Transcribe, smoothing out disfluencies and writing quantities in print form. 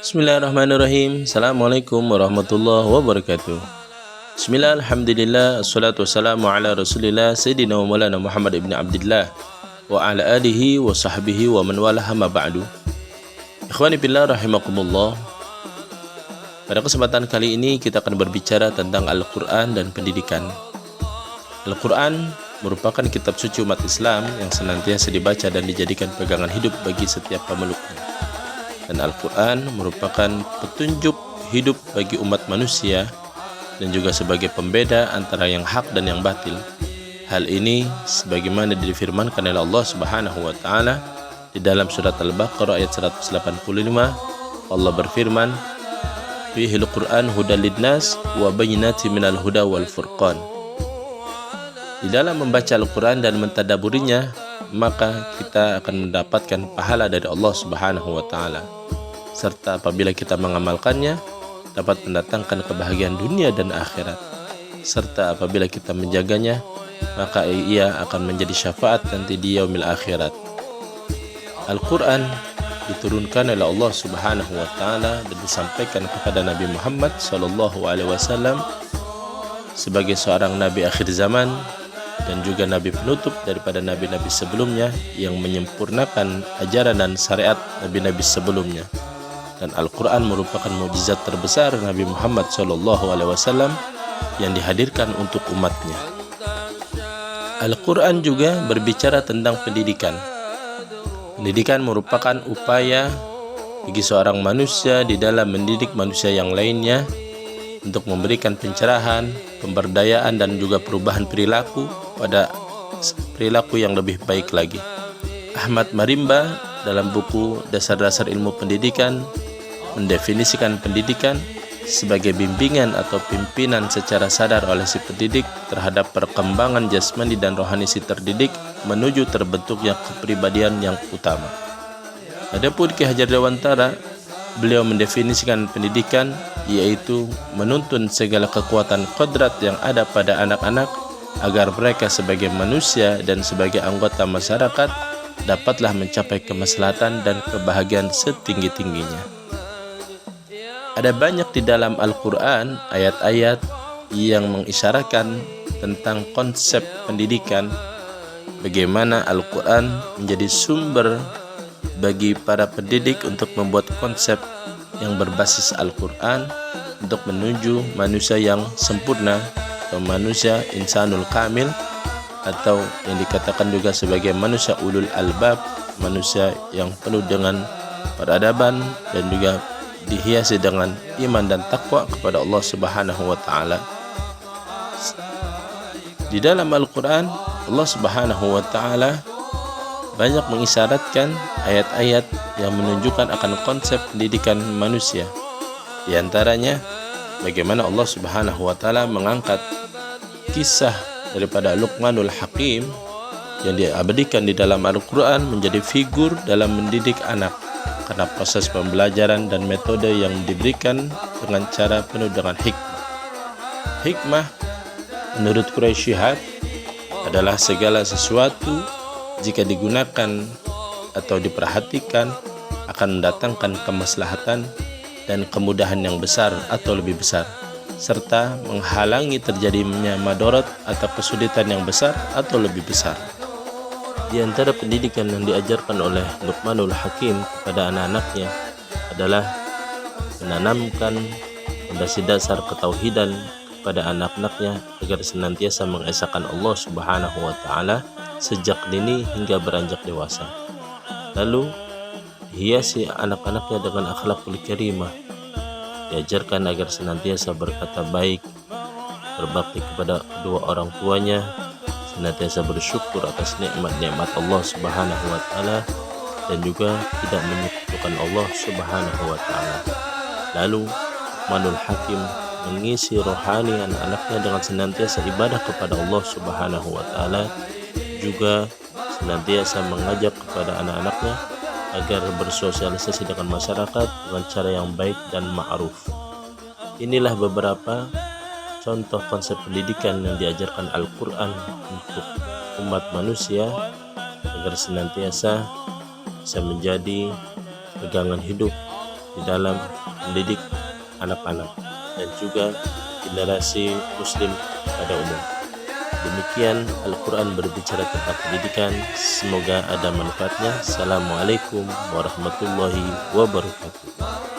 Bismillahirrahmanirrahim. Assalamualaikum warahmatullahi wabarakatuh. Bismillah, alhamdulillah, assalatu wassalamu ala rasulillah Sayyidina wa maulana Muhammad ibn Abdillah wa ala alihi wa sahbihi wa man walaha ma ba'du. Ikhwani billah rahimakumullah. Pada kesempatan kali ini kita akan berbicara tentang Al-Quran dan pendidikan. Al-Quran merupakan kitab suci umat Islam yang senantiasa dibaca dan dijadikan pegangan hidup bagi setiap pemeluknya. Dan Al-Quran merupakan petunjuk hidup bagi umat manusia dan juga sebagai pembeda antara yang hak dan yang batil. Hal ini sebagaimana difirmankan oleh Allah Subhanahu wa taala di dalam surat Al-Baqarah ayat 185. Allah berfirman, "Fihil Qur'an hudal lidnas wa bayyinatin minal huda wal furqan." Di dalam membaca Al-Quran dan mentadaburinya, maka kita akan mendapatkan pahala dari Allah Subhanahu wa taala. Serta apabila kita mengamalkannya, dapat mendatangkan kebahagiaan dunia dan akhirat. Serta apabila kita menjaganya, maka ia akan menjadi syafaat nanti di yaumil akhirat. Al-Quran diturunkan oleh Allah Subhanahu wa taala dan disampaikan kepada Nabi Muhammad SAW sebagai seorang nabi akhir zaman dan juga nabi penutup daripada nabi-nabi sebelumnya yang menyempurnakan ajaran dan syariat nabi-nabi sebelumnya. Dan Al-Quran merupakan mukjizat terbesar Nabi Muhammad SAW yang dihadirkan untuk umatnya. Al-Quran juga berbicara tentang pendidikan. Pendidikan merupakan upaya bagi seorang manusia di dalam mendidik manusia yang lainnya untuk memberikan pencerahan, pemberdayaan dan juga perubahan perilaku pada perilaku yang lebih baik lagi. Ahmad Marimba dalam buku Dasar-Dasar Ilmu Pendidikan mendefinisikan pendidikan sebagai bimbingan atau pimpinan secara sadar oleh si pendidik terhadap perkembangan jasmani dan rohani si terdidik menuju terbentuknya kepribadian yang utama. Adapun Ki Hajar Dewantara, beliau mendefinisikan pendidikan yaitu menuntun segala kekuatan kodrat yang ada pada anak-anak agar mereka sebagai manusia dan sebagai anggota masyarakat dapatlah mencapai kemaslahatan dan kebahagiaan setinggi-tingginya. Ada banyak di dalam Al-Quran ayat-ayat yang mengisyaratkan tentang konsep pendidikan, bagaimana Al-Quran menjadi sumber bagi para pendidik untuk membuat konsep yang berbasis Al-Quran untuk menuju manusia yang sempurna atau manusia insanul kamil, atau yang dikatakan juga sebagai manusia ulul albab, manusia yang penuh dengan peradaban dan juga dihiasi dengan iman dan takwa kepada Allah Subhanahu wa taala. Di dalam Al-Quran, Allah Subhanahu wa taala banyak mengisyaratkan ayat-ayat yang menunjukkan akan konsep pendidikan manusia. Di antaranya, bagaimana Allah Subhanahu wa taala mengangkat kisah daripada Luqmanul Hakim yang diabadikan di dalam Al-Quran menjadi figur dalam mendidik anak, karena proses pembelajaran dan metode yang diberikan dengan cara penuh dengan hikmah. Hikmah menurut Quraisy Shihab adalah segala sesuatu jika digunakan atau diperhatikan akan mendatangkan kemaslahatan dan kemudahan yang besar atau lebih besar, serta menghalangi terjadinya madarat atau kesulitan yang besar atau lebih besar. Di antara pendidikan yang diajarkan oleh Luqmanul Hakim kepada anak-anaknya adalah menanamkan fondasi dasar ketauhidan kepada anak-anaknya agar senantiasa mengesahkan Allah Subhanahu wa taala sejak dini hingga beranjak dewasa. Lalu hiasi anak-anaknya dengan akhlakul karimah, diajarkan agar senantiasa berkata baik, berbakti kepada kedua orang tuanya, senantiasa bersyukur atas nikmat-nikmat Allah Subhanahu wa taala dan juga tidak menyekutukan Allah Subhanahu wa taala. Lalu Luqmanul Hakim mengisi rohani anak-anaknya dengan senantiasa ibadah kepada Allah Subhanahu wa taala, juga senantiasa mengajak kepada anak-anaknya agar bersosialisasi dengan masyarakat dengan cara yang baik dan ma'ruf. Inilah beberapa contoh konsep pendidikan yang diajarkan Al-Quran untuk umat manusia agar senantiasa bisa menjadi pegangan hidup di dalam mendidik anak-anak dan juga generasi muslim pada umum. Demikian Al-Quran berbicara tentang pendidikan. Semoga ada manfaatnya. Assalamualaikum warahmatullahi wabarakatuh.